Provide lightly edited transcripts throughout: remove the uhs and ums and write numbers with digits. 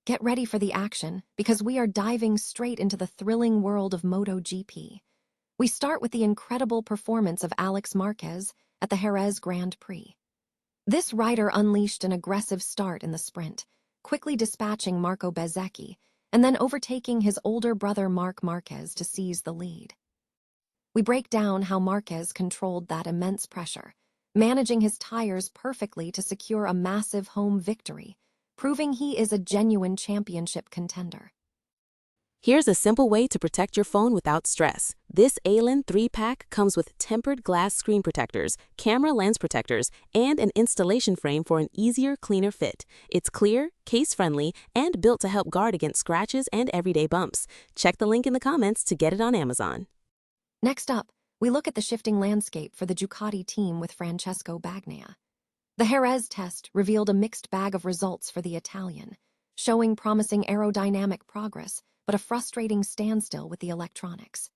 Get ready for the action, because we are diving straight into the thrilling world of MotoGP. We start with the incredible performance of Alex Marquez at the Jerez Grand Prix. This rider unleashed an aggressive start in the sprint, quickly dispatching Marco Bezzecchi, and then overtaking his older brother Marc Márquez to seize the lead. We break down how Marquez controlled that immense pressure, managing his tires perfectly to secure a massive home victory, proving he is a genuine championship contender. Here's a simple way to protect your phone without stress. This ALEN 3-pack comes with tempered glass screen protectors, camera lens protectors, and an installation frame for an easier, cleaner fit. It's clear, case-friendly, and built to help guard against scratches and everyday bumps. Check the link in the comments to get it on Amazon. Next up, we look at the shifting landscape for the Ducati team with Pecco Bagnaia. The Jerez test revealed a mixed bag of results for the Italian, showing promising aerodynamic progress, but a frustrating standstill with the electronics.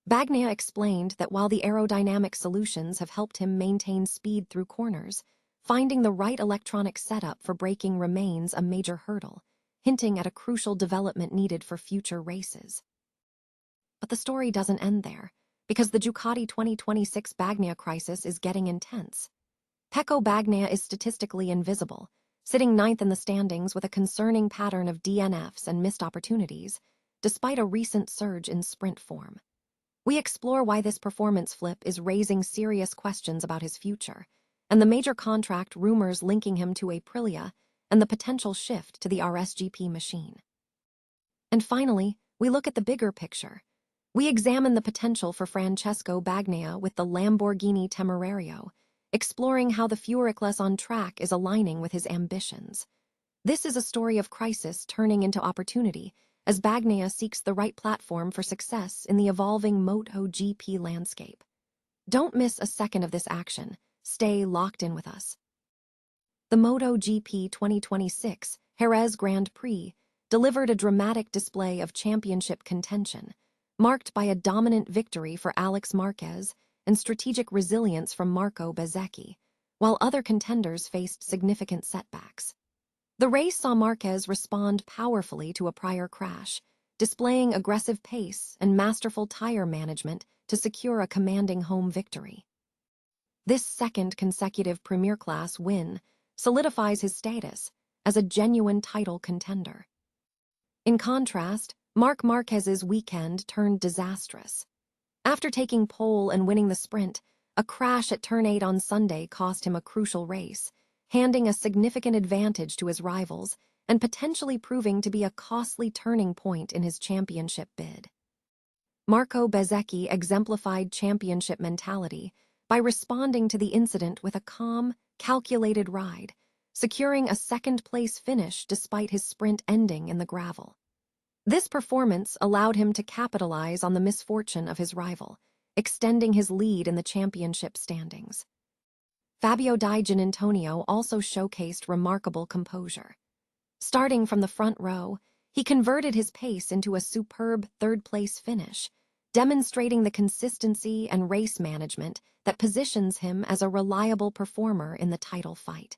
Bagnaia explained that while the aerodynamic solutions have helped him maintain speed through corners, finding the right electronic setup for braking remains a major hurdle, hinting at a crucial development needed for future races. But the story doesn't end there, because the Ducati 2026 Bagnaia crisis is getting intense. Pecco Bagnaia is statistically invisible, sitting ninth in the standings with a concerning pattern of DNFs and missed opportunities, despite a recent surge in sprint form. We explore why this performance flip is raising serious questions about his future, and the major contract rumors linking him to Aprilia and the potential shift to the RSGP machine. And finally, we look at the bigger picture. We examine the potential for Francesco Bagnaia with the Lamborghini Temerario, exploring how the furicless on track is aligning with his ambitions. This is a story of crisis turning into opportunity, as Bagnaia seeks the right platform for success in the evolving MotoGP landscape. Don't miss a second of this action. Stay locked in with us. The MotoGP 2026 Jerez Grand Prix delivered a dramatic display of championship contention, marked by a dominant victory for Alex Marquez and strategic resilience from Marco Bezzecchi, while other contenders faced significant setbacks. The race saw Marquez respond powerfully to a prior crash, displaying aggressive pace and masterful tire management to secure a commanding home victory. This second consecutive Premier Class win solidifies his status as a genuine title contender. In contrast, Marc Márquez's weekend turned disastrous. After taking pole and winning the sprint, a crash at Turn 8 on Sunday cost him a crucial race, handing a significant advantage to his rivals and potentially proving to be a costly turning point in his championship bid. Marco Bezzecchi exemplified championship mentality by responding to the incident with a calm, calculated ride, securing a second-place finish despite his sprint ending in the gravel. This performance allowed him to capitalize on the misfortune of his rival, extending his lead in the championship standings. Fabio Di Giannantonio also showcased remarkable composure. Starting from the front row, he converted his pace into a superb third-place finish, demonstrating the consistency and race management that positions him as a reliable performer in the title fight.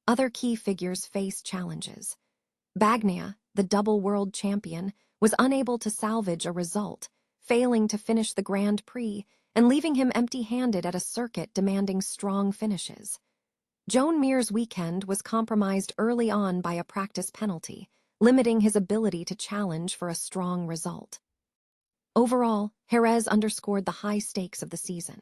Other key figures face challenges. Bagnaia, the double world champion, was unable to salvage a result, failing to finish the Grand Prix and leaving him empty-handed at a circuit demanding strong finishes. Joan Mir's weekend was compromised early on by a practice penalty, limiting his ability to challenge for a strong result. Overall, Jerez underscored the high stakes of the season.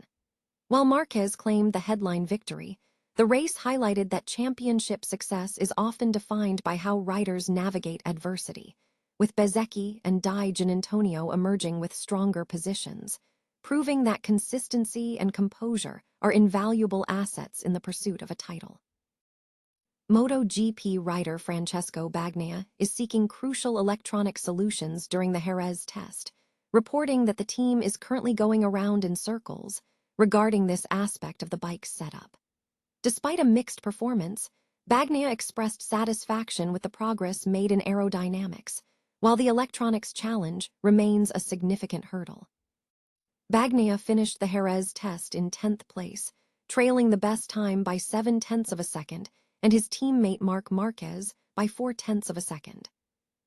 While Marquez claimed the headline victory, the race highlighted that championship success is often defined by how riders navigate adversity, with Bezzecchi and Di Giannantonio emerging with stronger positions, proving that consistency and composure are invaluable assets in the pursuit of a title. MotoGP rider Francesco Bagnaia is seeking crucial electronic solutions during the Jerez test, reporting that the team is currently going around in circles regarding this aspect of the bike's setup. Despite a mixed performance, Bagnaia expressed satisfaction with the progress made in aerodynamics, while the electronics challenge remains a significant hurdle. Bagnaia finished the Jerez test in 10th place, trailing the best time by 0.7 seconds, and his teammate Marc Márquez by 0.4 of a second.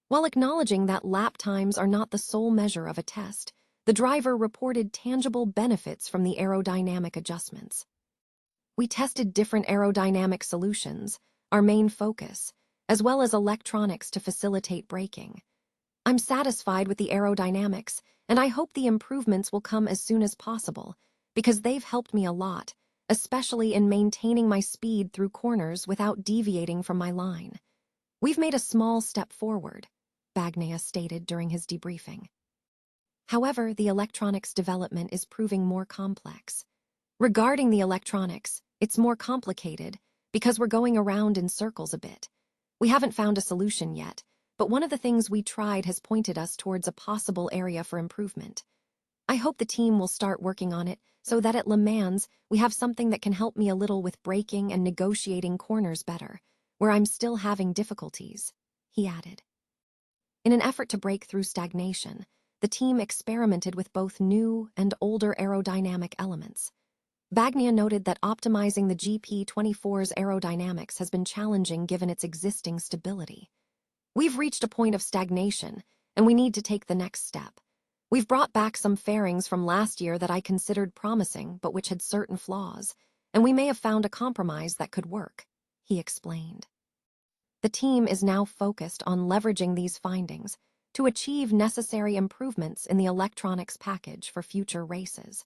While acknowledging that lap times are not the sole measure of a test, the driver reported tangible benefits from the aerodynamic adjustments. We tested different aerodynamic solutions, our main focus, as well as electronics to facilitate braking. I'm satisfied with the aerodynamics, and I hope the improvements will come as soon as possible, because they've helped me a lot, especially in maintaining my speed through corners without deviating from my line. We've made a small step forward, Bagnaia stated during his debriefing. However, the electronics development is proving more complex. Regarding the electronics, it's more complicated because we're going around in circles a bit. We haven't found a solution yet, but one of the things we tried has pointed us towards a possible area for improvement. I hope the team will start working on it so that at Le Mans we have something that can help me a little with braking and negotiating corners better, where I'm still having difficulties, he added. In an effort to break through stagnation, the team experimented with both new and older aerodynamic elements. Bagnaia noted that optimizing the GP24's aerodynamics has been challenging given its existing stability. We've reached a point of stagnation, and we need to take the next step. We've brought back some fairings from last year that I considered promising but which had certain flaws, and we may have found a compromise that could work, he explained. The team is now focused on leveraging these findings to achieve necessary improvements in the electronics package for future races.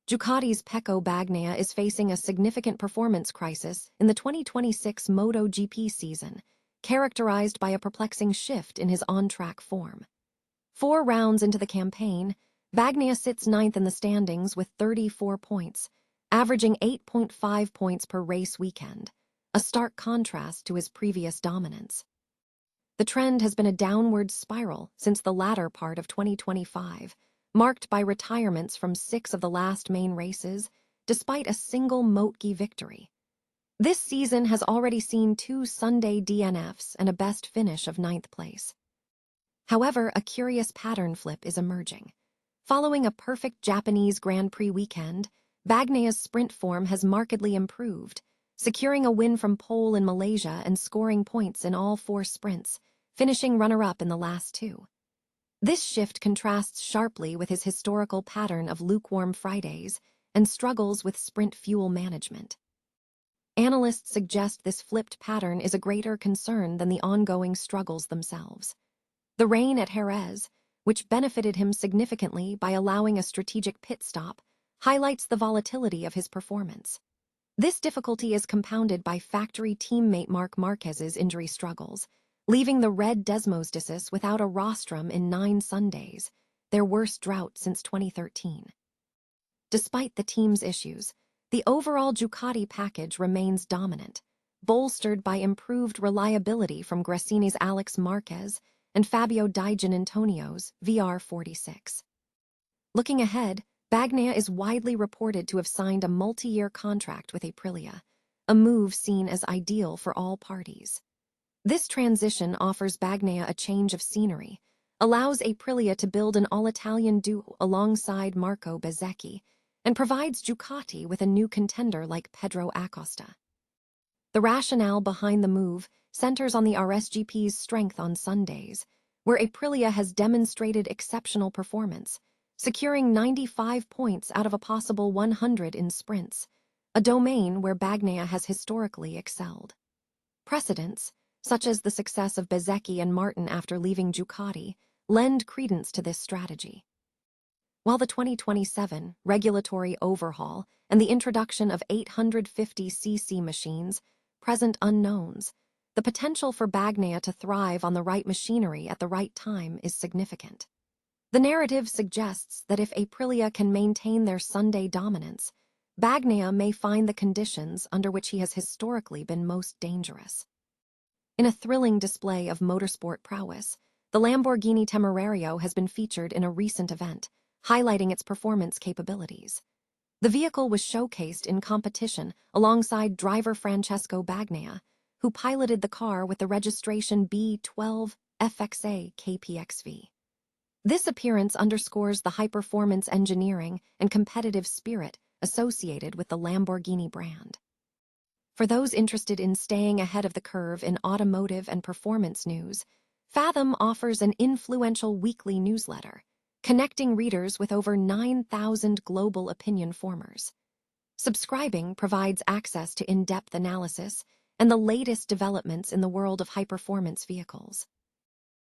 Ducati's Pecco Bagnaia is facing a significant performance crisis in the 2026 MotoGP season, characterized by a perplexing shift in his on-track form. 4 rounds into the campaign, Bagnaia sits 9th in the standings with 34 points, averaging 8.5 points per race weekend, a stark contrast to his previous dominance. The trend has been a downward spiral since the latter part of 2025, marked by retirements from 6 of the last main races, despite a single MotoGP victory. This season has already seen 2 Sunday DNFs and a best finish of 9th place. However, a curious pattern flip is emerging. Following a perfect Japanese Grand Prix weekend, Bagnaia's sprint form has markedly improved, securing a win from pole in Malaysia and scoring points in all 4 sprints, finishing runner-up in the last 2. This shift contrasts sharply with his historical pattern of lukewarm Fridays and struggles with sprint fuel management. Analysts suggest this flipped pattern is a greater concern than the ongoing struggles themselves. The rain at Jerez, which benefited him significantly by allowing a strategic pit stop, highlights the volatility of his performance. This difficulty is compounded by factory teammate Marc Márquez's injury struggles, leaving the Red Desmosdices without a rostrum in 9 Sundays, their worst drought since 2013. Despite the team's issues, the overall Ducati package remains dominant, bolstered by improved reliability from Gresini's Alex Marquez and Fabio Di Giannantonio's VR46. Looking ahead, Bagnaia is widely reported to have signed a multi-year contract with Aprilia, a move seen as ideal for all parties. This transition offers Bagnaia a change of scenery, allows Aprilia to build an all-Italian duo alongside Marco Bezzecchi, and provides Ducati with a new contender like Pedro Acosta. The rationale behind the move centers on the RSGP's strength on Sundays, where Aprilia has demonstrated exceptional performance, securing 95 points out of a possible 100 in sprints, a domain where Bagnaia has historically excelled. Precedents, such as the success of Bezzecchi and Martin after leaving Ducati, lend credence to this strategy. While the 2027 regulatory overhaul and the introduction of 850cc machines present unknowns, the potential for Bagnaia to thrive on the right machinery at the right time is significant. The narrative suggests that if Aprilia can maintain their Sunday dominance, Bagnaia may find the conditions under which he has historically been most dangerous. In a thrilling display of motorsport prowess, the Lamborghini Temerario has been featured in a recent event, highlighting its performance capabilities. The vehicle was showcased in competition alongside driver Francesco Bagnaia, who piloted the car with the registration B12 FXA KPXV. This appearance underscores the high-performance engineering and competitive spirit associated with the Lamborghini brand. For those interested in staying ahead of the curve in automotive and performance news, Fathom offers an influential weekly newsletter, connecting readers with over 9,000 global opinion formers. Subscribing provides access to in-depth analysis and the latest developments in the world of high-performance vehicles.